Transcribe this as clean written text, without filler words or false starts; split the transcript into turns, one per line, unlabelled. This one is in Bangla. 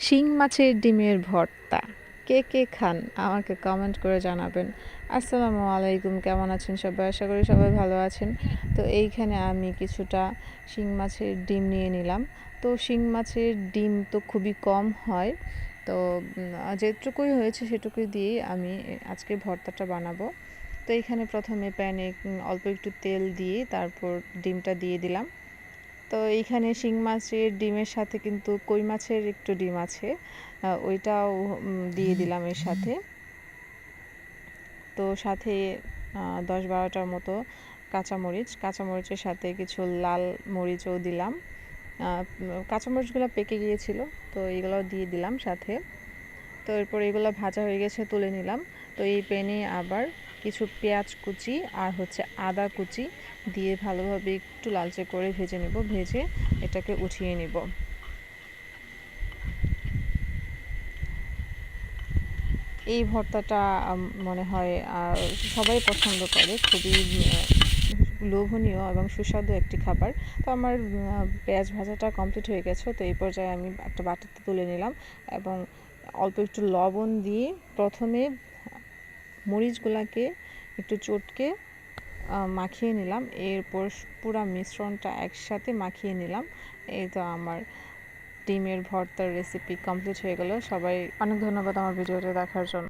শিং মাছের ডিমের ভর্তা কে কে খান আমাকে কমেন্ট করে জানাবেন। আসসালামু আলাইকুম, কেমন আছেন সবাই? আশা করি সবাই ভালো আছেন। তো এইখানে আমি কিছুটা শিং মাছের ডিম নিয়ে নিলাম। তো শিং মাছের ডিম তো খুবই কম হয়, তো যেটুকুই হয়েছে সেটুকুই দিয়েই আমি আজকে ভর্তাটা বানাবো। তো এইখানে প্রথমে প্যানে অল্প একটু তেল দিয়ে তারপর ডিমটা দিয়ে দিলাম। তো এইখানে শিং মাছের ডিমের সাথে কিন্তু কই মাছের একটু ডিম আছে, ওইটাও দিয়ে দিলাম এর সাথে। তো সাথে 10-12টার মতো কাঁচামরিচের সাথে কিছু লাল মরিচও দিলাম। কাঁচামরিচগুলো পেকে গিয়েছিল, তো এগুলো দিয়ে দিলাম সাথে। তো এরপর এগুলো ভাজা হয়ে গেছে, তুলে নিলাম। তো এই প্যানে আবার কিছু পেঁয়াজ কুচি আর আদা কুচি দিয়ে ভালোভাবে একটু লালচে করে ভেজে নেব, ভেজে এটাকে উঠিয়ে নিব। এই ভর্তাটা মনে হয় সবাই পছন্দ করে, খুবই লোভনীয় এবং সুস্বাদু একটি খাবার। তো আমার পেঁয়াজ ভাজাটা কমপ্লিট হয়ে গেছে। তো এই পর্যায়ে আমি একটা বাটিতে তুলে নিলাম এবং অল্প একটু লবণ দিয়ে প্রথমে মরিচগুলোকে একটু চটকে মাখিয়ে নিলাম। এরপর পুরা মিশ্রণটা একসাথে মাখিয়ে নিলাম। এই তো আমার ডিমের ভর্তার রেসিপি কমপ্লিট হয়ে গেল। সবাই অনেক ধন্যবাদ আমার ভিডিওটা দেখার জন্য।